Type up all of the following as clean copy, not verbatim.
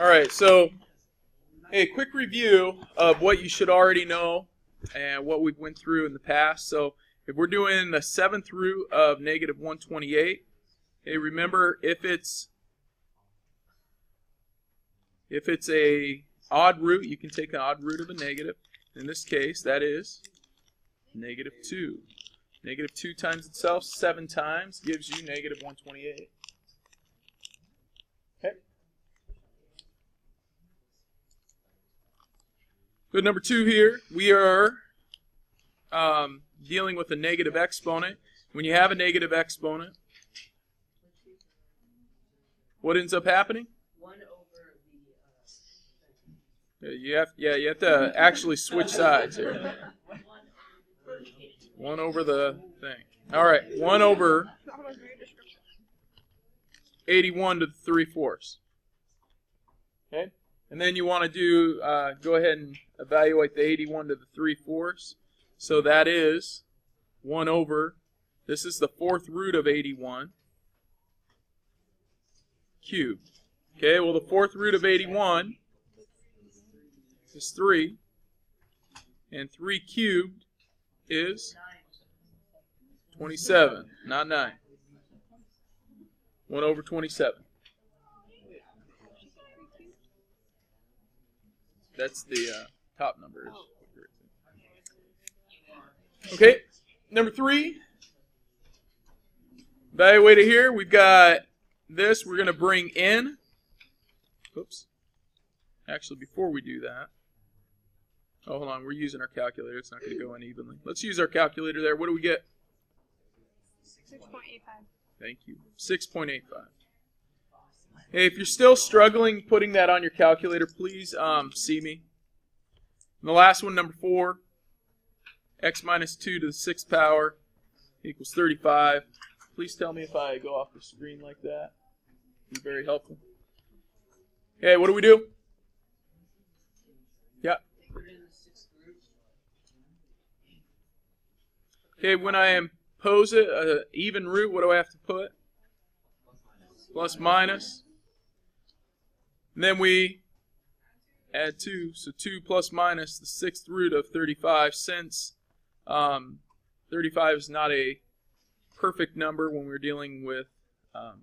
All right, so a quick review of what you should already know and what we've went through in the past. So if we're doing the 7th root of negative 128, hey, remember if it's a odd root, you can take the odd root of a negative. In this case, that is negative 2. Negative 2 times itself 7 times gives you negative 128. Okay. Good. Number 2 here, we are dealing with a negative exponent. When you have a negative exponent, what ends up happening? 1 over the... You have to actually switch sides here. 1 over the thing. All right, 1 over 81 to the 3/4. Okay, and then you want to do go ahead and evaluate the 81 to the 3/4. So that is 1 over. This is the 4th root of 81 cubed. Okay, well the 4th root of 81 is 3, and 3 cubed is 27, not 9. 1 over 27. That's the top number. Okay, number 3. Evaluate it here. We've got this. We're going to bring in. Oops. Actually, before we do that. Oh, hold on. We're using our calculator. It's not going to go in evenly. Let's use our calculator there. What do we get? 6.85. Thank you. 6.85. Hey, if you're still struggling putting that on your calculator, please see me. And the last one, number 4. X minus 2 to the 6th power equals 35. Please tell me if I go off the screen like that. It'd be very helpful. Okay, what do we do? Yeah. Okay, when I impose it, an even root, what do I have to put? Plus minus. And then we add 2. So 2 plus minus the 6th root of 35. Since 35 is not a perfect number when we're dealing with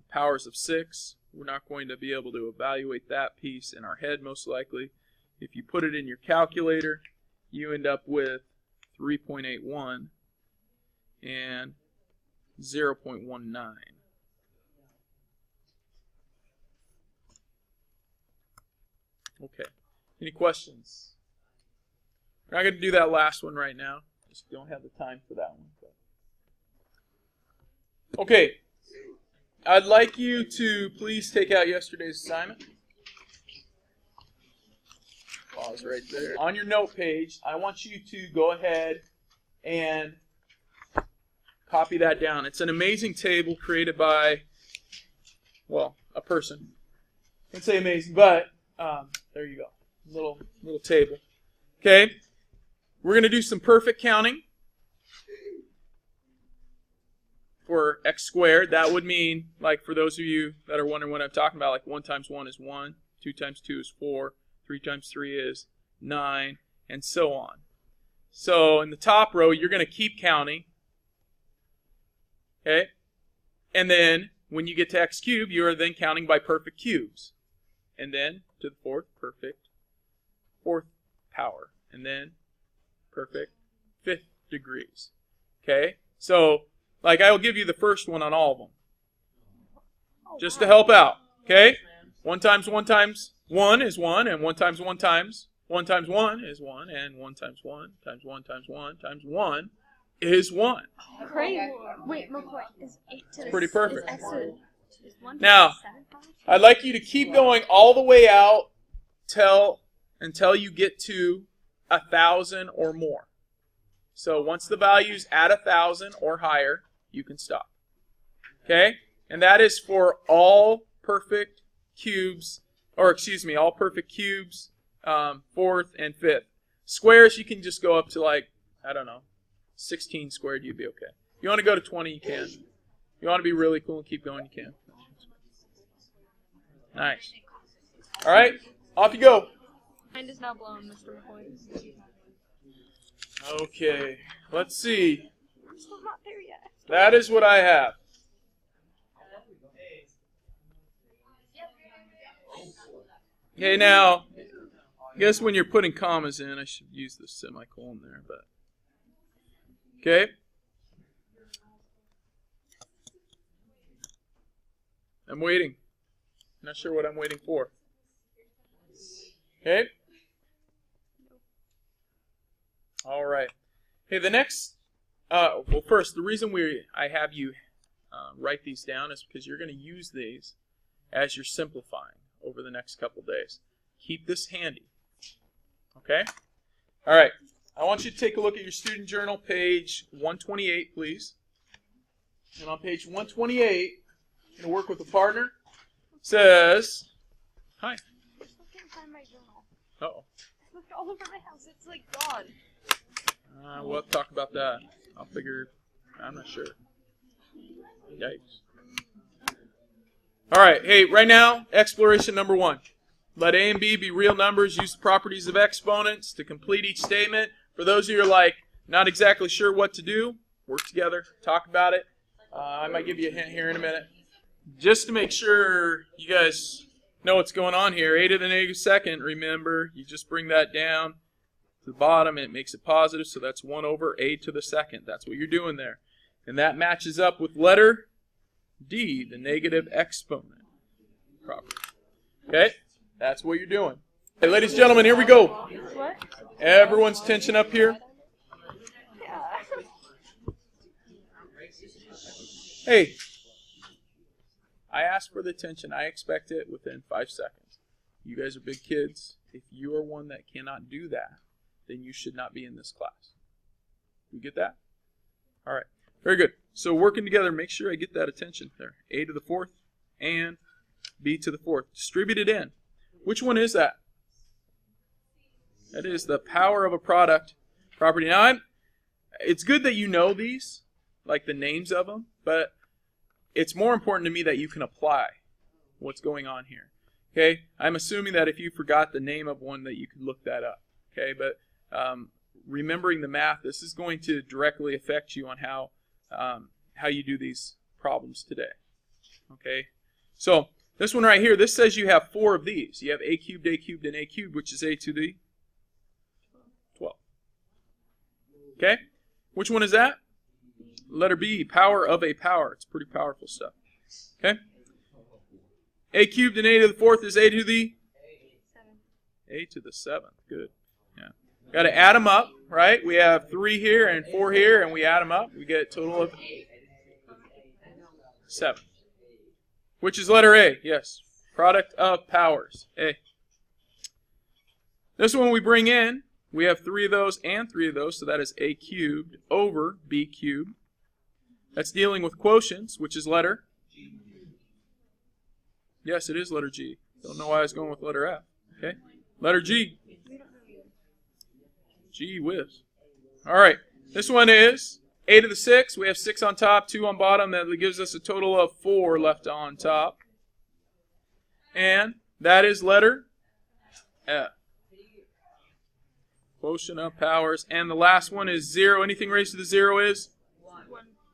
powers of 6, we're not going to be able to evaluate that piece in our head most likely. If you put it in your calculator, you end up with 3.81 and 0.19. Okay. Any questions? We're not going to do that last one right now. Just don't have the time for that one. Okay. I'd like you to please take out yesterday's assignment. Pause right there. On your note page, I want you to go ahead and copy that down. It's an amazing table created by, well, a person. I can't say amazing, but there you go. Little table. Okay. We're going to do some perfect counting for x squared. That would mean, like for those of you that are wondering what I'm talking about, like 1 times 1 is 1, 2 times 2 is 4, 3 times 3 is 9, and so on. So in the top row, you're going to keep counting. Okay? And then when you get to x cubed, you are then counting by perfect cubes. And then to the 4th, perfect 4th power. And then perfect 5th degrees. Okay? So, like, I'll give you the first one on all of them. Just to help out. Okay? 1 times 1 times 1 is 1, and 1 times 1 times 1 times 1 is 1, and 1 times 1 times 1 times 1 times 1 is 1. Great. Wait, McCoy, is 8 to It's pretty perfect. Is 1 to Now, 7 powers? I'd like you to keep going all the way out until you get to 1,000 or more. So once the value's at 1,000 or higher, you can stop. Okay? And that is for all perfect cubes, or excuse me, all perfect cubes, 4th and 5th. Squares, you can just go up to like, I don't know, 16 squared, you'd be okay. If you want to go to 20, you can. If you want to be really cool and keep going, you can. Nice. All right, off you go. Mind is now blown, Mr. McCoy. Okay, let's see. I'm still not there yet. That is what I have. Okay, now, I guess when you're putting commas in, I should use the semicolon there, but. Okay. I'm waiting. Not sure what I'm waiting for. Okay. All right. Okay, the next, well, first, the reason I have you write these down is because you're going to use these as you're simplifying over the next couple days. Keep this handy. Okay? All right. I want you to take a look at your student journal, page 128, please. And on page 128, I'm going to work with a partner. It says, hi. I still can't find my journal. Uh-oh. I looked all over my house. It's like gone. We'll talk about that. I'll figure. I'm not sure. Yikes. All right. Hey, right now, exploration number 1. Let A and B be real numbers. Use the properties of exponents to complete each statement. For those of you who are like not exactly sure what to do, work together, talk about it. I might give you a hint here in a minute. Just to make sure you guys know what's going on here, a to the negative second, remember, you just bring that down to the bottom and it makes it positive, so that's 1 over a to the second. That's what you're doing there. And that matches up with letter D, the negative exponent property. Okay? That's what you're doing. Hey, ladies and gentlemen, here we go. What? Everyone's tension up here. Yeah. Hey, I asked for the attention. I expect it within 5 seconds. You guys are big kids. If you are one that cannot do that, then you should not be in this class. You get that? All right. Very good. So working together, make sure I get that attention there. A to the 4th and B to the 4th. Distribute it in. Which one is that? That is the power of a product property. Now, it's good that you know these, like the names of them, but it's more important to me that you can apply what's going on here. Okay? I'm assuming that if you forgot the name of one that you could look that up. Okay? But remembering the math, this is going to directly affect you on how you do these problems today. Okay? So, this one right here, this says you have 4 of these. You have a cubed, and a cubed, which is a to the 12. Okay? Which one is that? Letter B, power of a power. It's pretty powerful stuff. Okay? A cubed and a to the 4th is a to the? 7. A to the 7th. Good. Yeah. Got to add them up, right? We have 3 here and 4 here, and we add them up. We get a total of 7. Which is letter A, yes. Product of powers, A. This one we bring in, we have 3 of those and 3 of those, so that is A cubed over B cubed. That's dealing with quotients, which is letter? Yes, it is letter G. Don't know why I was going with letter F. Okay, letter G. Gee whiz. All right, this one is a to the 6. We have 6 on top, 2 on bottom. That gives us a total of 4 left on top. And that is letter F. Quotient of powers. And the last one is 0. Anything raised to the 0 is?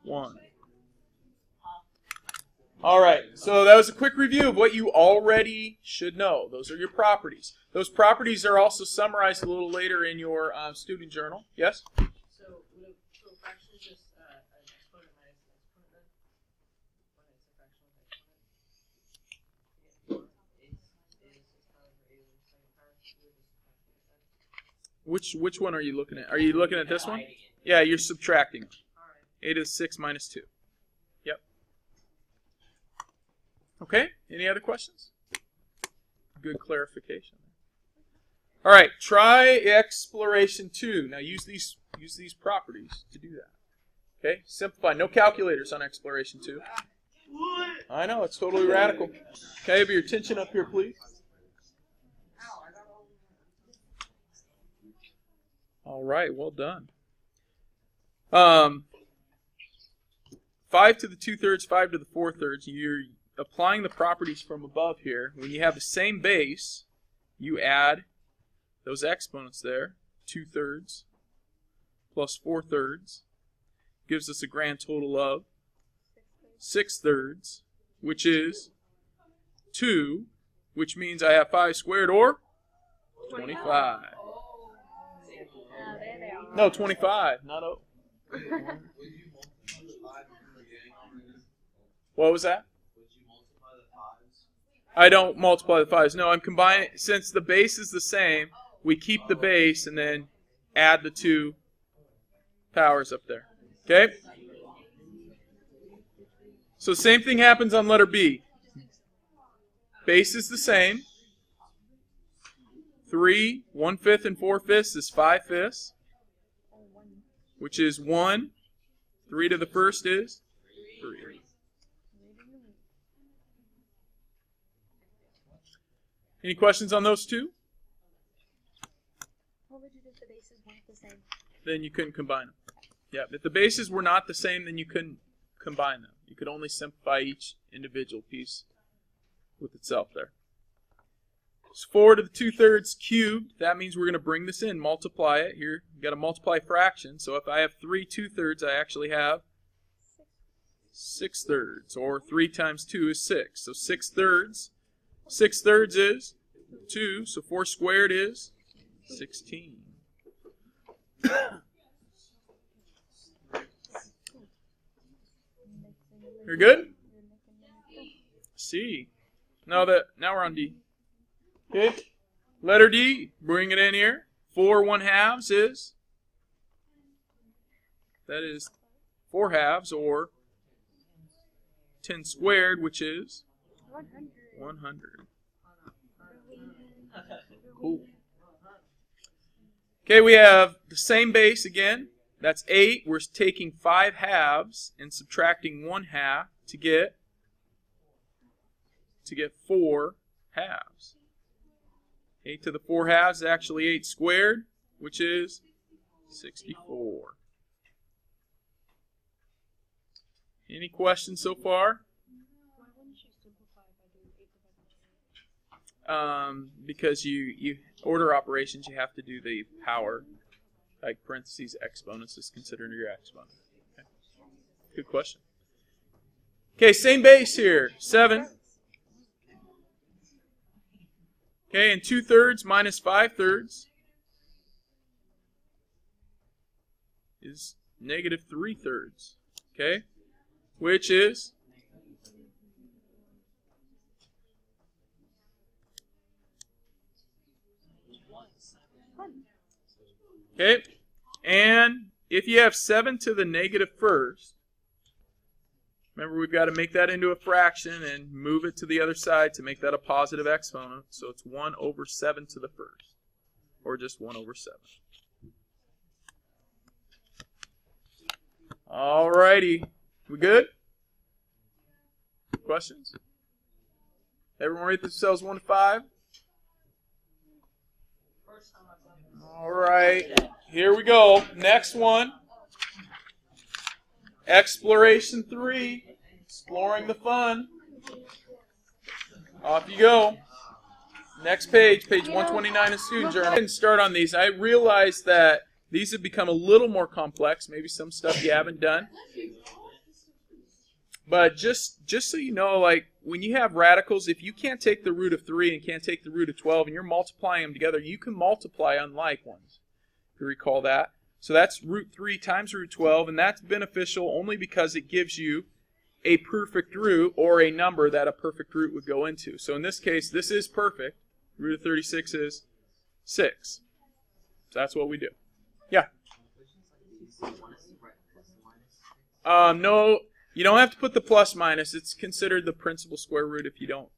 1. All right, so that was a quick review of what you already should know. Those are your properties. Those properties are also summarized a little later in your student journal. Yes? So would a fraction just an exponent minus an exponent then? When it's a fraction of exponent? Which one are you looking at? Are you looking at this one? Yeah, you're subtracting. A to the 6 minus 2. Yep. Okay, any other questions? Good clarification. All right, try exploration 2. Now use these properties to do that. Okay, simplify. No calculators on exploration 2. I know, it's totally radical. Okay, have your attention up here, please. All right, well done. 5 to the 2/3, 5 to the 4/3. applying the properties from above here, when you have the same base, you add those exponents there, 2/3 plus 4/3, gives us a grand total of 6/3, which is 2, which means I have 5 squared, or 25. There they are. No, 25, not 0. What was that? I don't multiply the 5s. No, I'm combining. Since the base is the same, we keep the base and then add the 2 powers up there. Okay? So same thing happens on letter B. Base is the same. 3 1/5 and 4/5 is 5/5, which is 1. 3 to the first is 3. Any questions on those two? What would you do if the bases weren't the same? Then you couldn't combine them. Yeah, if the bases were not the same, then you couldn't combine them. You could only simplify each individual piece with itself there. So 4 to the 2/3 cubed. That means we're going to bring this in, multiply it. Here, you've got to multiply fraction. So if I have 3 2/3, I actually have 6/3. Or 3 times 2 is 6. So 6/3. 6/3 is 2. So 4 squared is 16. You're good? C. Now we're on D. Okay. Letter D. Bring it in here. 4 1/2 is. That is 4 halves, or 10 squared, which is 100. Cool. Okay, we have the same base again. That's 8. We're taking 5 halves and subtracting 1/2 to get 4 halves. 8 to the 4 halves is actually 8 squared, which is 64. Any questions so far? Why wouldn't you simplify by doing 8 divided by 8? Because you order operations, you have to do the power, like parentheses, exponents is considered your exponent. Okay. Good question. Okay, same base here, 7. Okay, and 2/3 minus 5/3 is negative 3/3. Okay, which is okay, and if you have 7 to the negative first, remember we've got to make that into a fraction and move it to the other side to make that a positive exponent. So it's 1/7 to the first, or just 1/7. Alrighty, we good? Questions? Everyone rate themselves 1 to 5? Alright, here we go. Next one. Exploration 3. Exploring the fun. Off you go. Next page, page 129 in Student Journal. I didn't start on these. I realized that these have become a little more complex. Maybe some stuff you haven't done. But just so you know, like when you have radicals, if you can't take the root of 3 and can't take the root of 12 and you're multiplying them together, you can multiply unlike ones. If you recall that. So that's root 3 times root 12, and that's beneficial only because it gives you a perfect root or a number that a perfect root would go into. So in this case, this is perfect. Root of 36 is 6. So that's what we do. Yeah? No, you don't have to put the plus minus. It's considered the principal square root if you don't.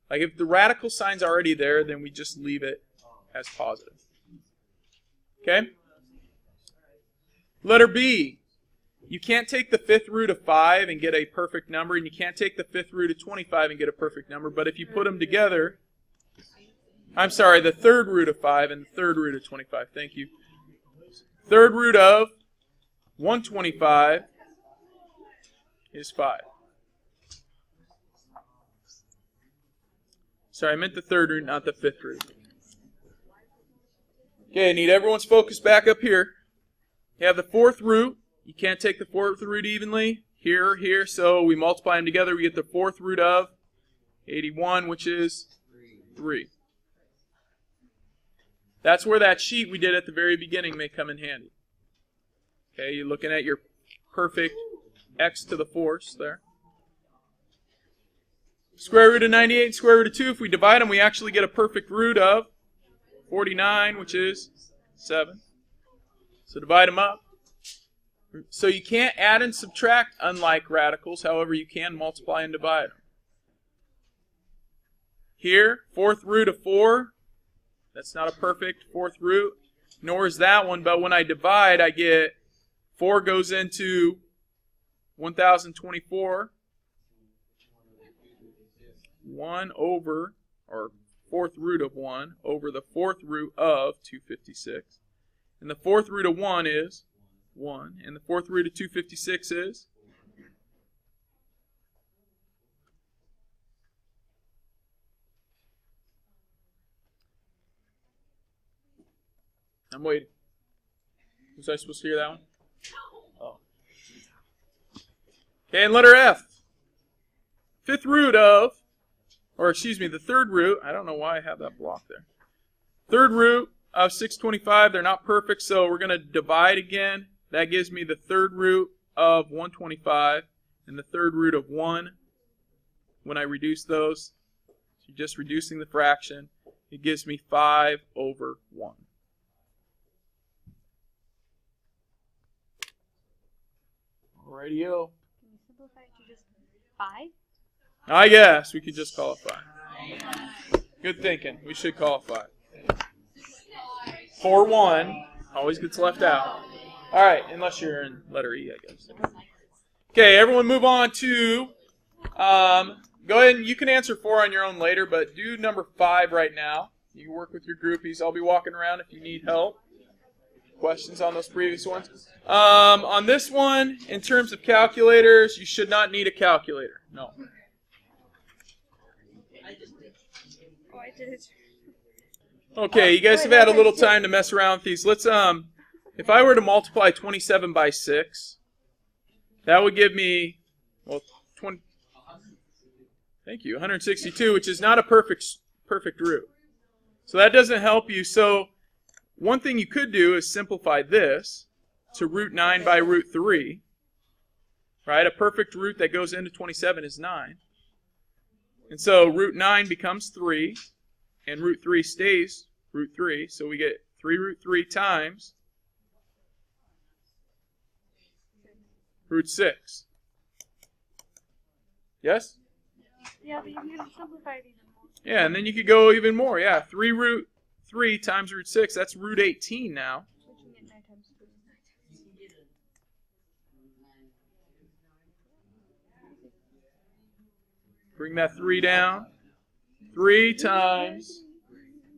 Like if the radical sign's already there, then we just leave it as positive. Okay? Letter B. You can't take the 5th root of 5 and get a perfect number, and you can't take the 5th root of 25 and get a perfect number, but if you put them together, I'm sorry, the 3rd root of 5 and the 3rd root of 25, thank you. 3rd root of 125 is 5. Sorry, I meant the third root, not the fifth root. Okay, I need everyone's focus back up here. You have the fourth root. You can't take the fourth root evenly. Here or here, so we multiply them together. We get the fourth root of 81, which is 3. That's where that sheet we did at the very beginning may come in handy. Okay, you're looking at your perfect x to the fourth there. Square root of 98 and square root of 2, if we divide them, we actually get a perfect root of 49, which is 7. So divide them up. So you can't add and subtract unlike radicals. However, you can multiply and divide them. Here, fourth root of 4. That's not a perfect fourth root, nor is that one. But when I divide, I get 4 goes into 1024. 1 over, or fourth root of 1 over the fourth root of 256. And the fourth root of 1 is 1. And the fourth root of 256 is? I'm waiting. Was I supposed to hear that one? Oh. Okay, and letter F. Fifth root of, or excuse me, the third root. I don't know why I have that block there. Third root of 625. They're not perfect, so we're going to divide again. That gives me the third root of 125 and the third root of 1. When I reduce those, so just reducing the fraction, it gives me 5 over 1. Radio. Can you simplify it to just 5? I guess we could just call it 5. Good thinking. We should call it 5. 4, 1 always gets left out. All right, unless you're in letter E, I guess. Okay, everyone move on to, go ahead and you can answer 4 on your own later, but do number 5 right now. You can work with your groupies. I'll be walking around if you need help. Questions on those previous ones? On this one, in terms of calculators, you should not need a calculator. No. Oh, I did it. Okay, you guys have had a little time to mess around with these. Let's, if I were to multiply 27 by 6, that would give me, well, 20. Thank you, 162, which is not a perfect root. So that doesn't help you. So one thing you could do is simplify this to root 9 by root 3. Right? A perfect root that goes into 27 is 9. And so root 9 becomes 3, and root 3 stays root 3. So we get 3 root 3 times root 6. Yes? Yeah, but you can simplify it even more. Yeah, and then you could go even more. Yeah, 3 root 3 times root 6. That's root 18 now. We can get 9 times 3. Bring that 3 down. 3 times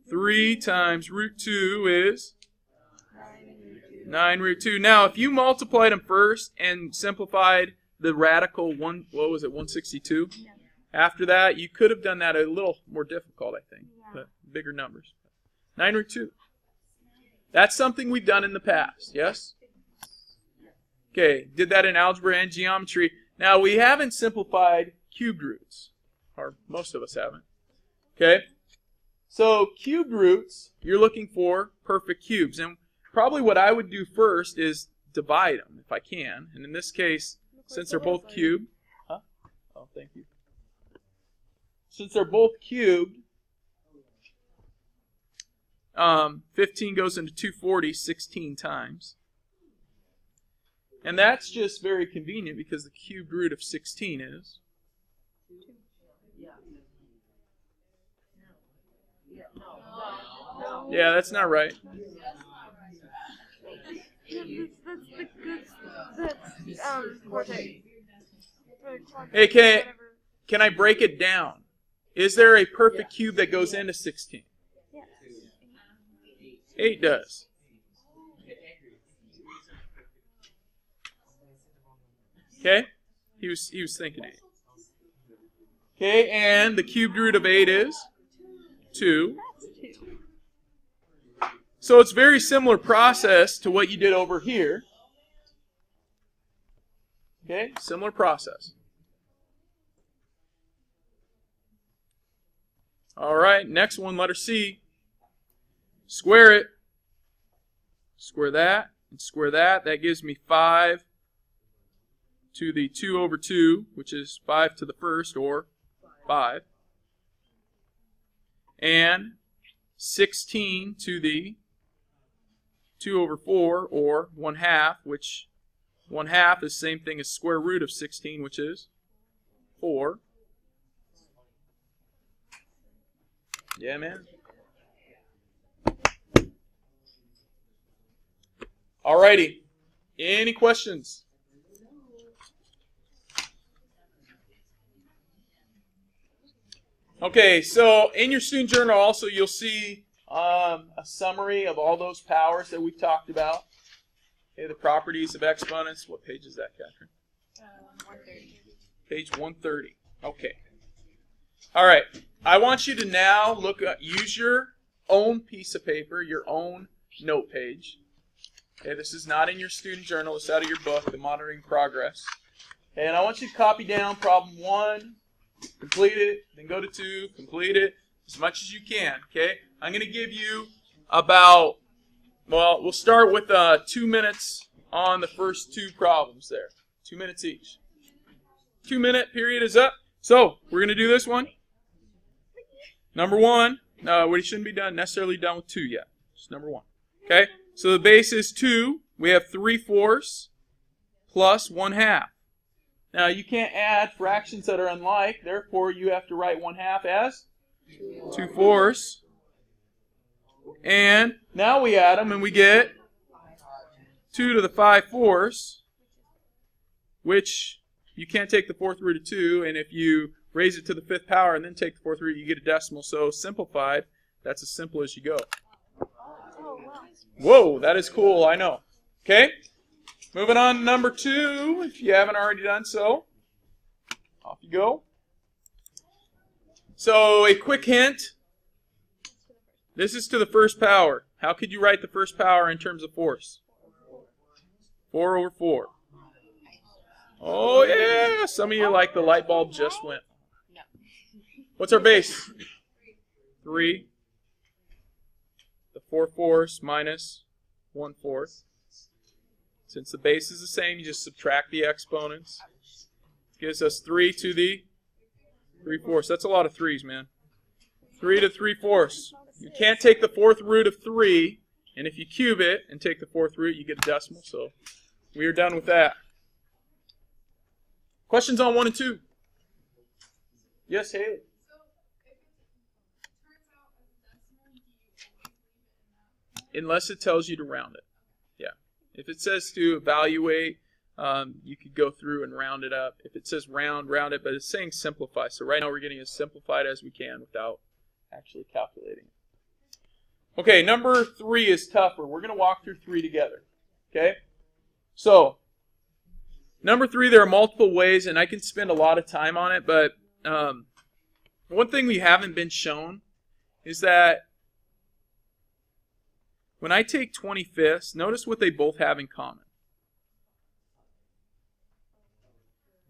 root 2 is 9 root 2. Now, if you multiplied them first and simplified the radical 162? Yeah. After that, you could have done that a little more difficult, I think. But bigger numbers. 9 root 2. That's something we've done in the past, yes? Okay, did that in algebra and geometry. Now, we haven't simplified cubed roots, or most of us haven't. Okay? So, cubed roots, you're looking for perfect cubes. And probably what I would do first is divide them, if I can. And in this case, since they're both cubed... Huh? Oh, thank you. Since they're both cubed, 15 goes into 240 16 times. And that's just very convenient because the cubed root of 16 is? Yeah, that's not right. That's cortex. Hey, can I break it down? Is there a perfect cube that goes into 16? Yes. 8 does. Okay? He was thinking 8. Okay, and the cubed root of 8 is? 2. That's 2. So it's a very similar process to what you did over here. Okay, similar process. All right, next one, letter C. Square it. Square that and square that. That gives me 5 to the 2 over 2, which is 5 to the first, or 5. And 16 to the 2 over 4, or 1/2, which 1/2 is the same thing as square root of 16, which is 4. Yeah, man. Alrighty. Any questions? Okay, so in your student journal also you'll see a summary of all those powers that we've talked about. Okay, the properties of exponents. What page is that, Catherine? 130. Page 130. Okay. All right. I want you to now use your own piece of paper, your own note page. Okay, this is not in your student journal. It's out of your book, The Monitoring Progress. And I want you to copy down problem 1, complete it, then go to 2, complete it as much as you can. Okay? I'm going to give you about, well, we'll start with 2 minutes on the first 2 problems there. 2 minutes each. 2-minute period is up. So, we're going to do this one. Number 1, we shouldn't be necessarily done with 2 yet. Just number 1. Okay? So the base is 2. We have 3/4 plus 1/2. Now you can't add fractions that are unlike. Therefore, you have to write 1/2 as 2/4. And now we add them and we get 2 to the 5/4, which you can't take the 4th root of 2. And if you raise it to the 5th power and then take the 4th root, you get a decimal. So simplified, that's as simple as you go. Whoa, that is cool, I know. Okay, moving on to number 2, if you haven't already done so. Off you go. So, a quick hint. This is to the first power. How could you write the first power in terms of force? 4 over 4. Oh, yeah, some of you like the light bulb just went. What's our base? 3. The 4/4 minus 1/4. Since the base is the same, you just subtract the exponents. Gives us 3 to the 3/4. That's a lot of 3's, man. 3 to 3/4. You can't take the 4th root of 3, and if you cube it and take the 4th root, you get a decimal. So we are done with that. Questions on 1 and 2? Yes, Haley. Unless it tells you to round it. Yeah. If it says to evaluate, you could go through and round it up. If it says round it, but it's saying simplify. So right now we're getting as simplified as we can without actually calculating it. Okay, number 3 is tougher. We're going to walk through 3 together. Okay? So, number 3, there are multiple ways, and I can spend a lot of time on it, but one thing we haven't been shown is that when I take 25ths, notice what they both have in common.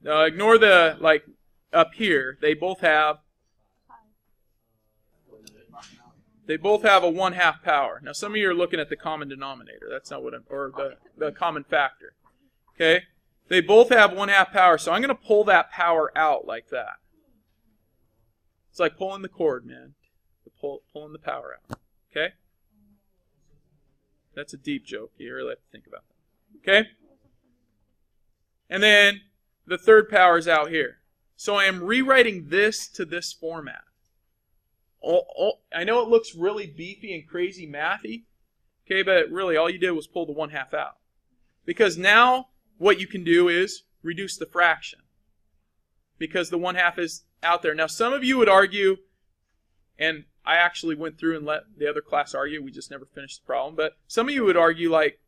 Ignore the, like, up here. They both have a 1/2 power. Now, some of you are looking at the common denominator. That's not what I'm, or the common factor. Okay? They both have 1/2 power, so I'm going to pull that power out like that. It's like pulling the cord, man. Pulling the power out. Okay? That's a deep joke. You really have to think about that. Okay? And then the third power is out here. So I am rewriting this to this format. I know it looks really beefy and crazy mathy. Okay, but really all you did was pull the 1/2 out. Because now what you can do is reduce the fraction. Because the 1/2 is out there. Now some of you would argue, and I actually went through and let the other class argue. We just never finished the problem. But some of you would argue, like,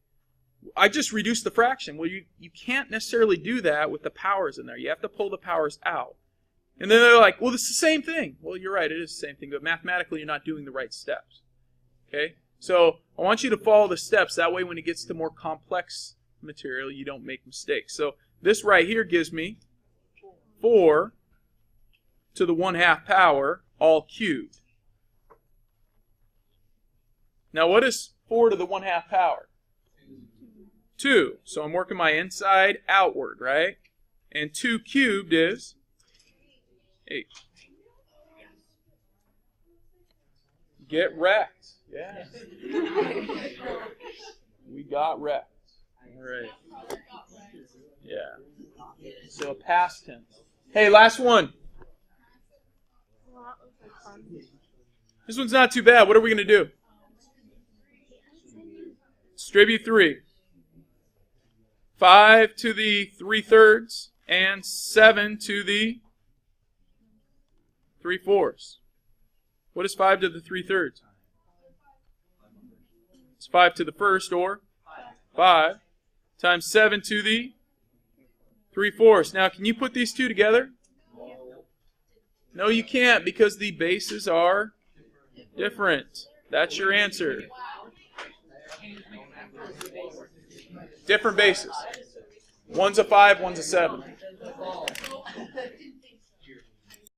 I just reduced the fraction. Well, you can't necessarily do that with the powers in there. You have to pull the powers out. And then they're like, well, it's the same thing. Well, you're right, it is the same thing, but mathematically you're not doing the right steps. Okay? So I want you to follow the steps. That way when it gets to more complex material, you don't make mistakes. So this right here gives me 4 to the 1/2 power, all cubed. Now what is 4 to the 1/2 power? 2. So I'm working my inside outward, right? And 2 cubed is 8. Get wrecked. Yeah. We got wrecked. All right. Yeah. So past tense. Hey, last one. Well, that was like fun. This one's not too bad. What are we going to do? Distribute 3. 5 to the 3/3 and 7 to the 3/4. What is 5 to the 3/3? It's 5 to the first, or 5 times 7 to the 3/4. Now, can you put these two together? No, you can't, because the bases are different. That's your answer. Different bases. One's a 5, one's a 7.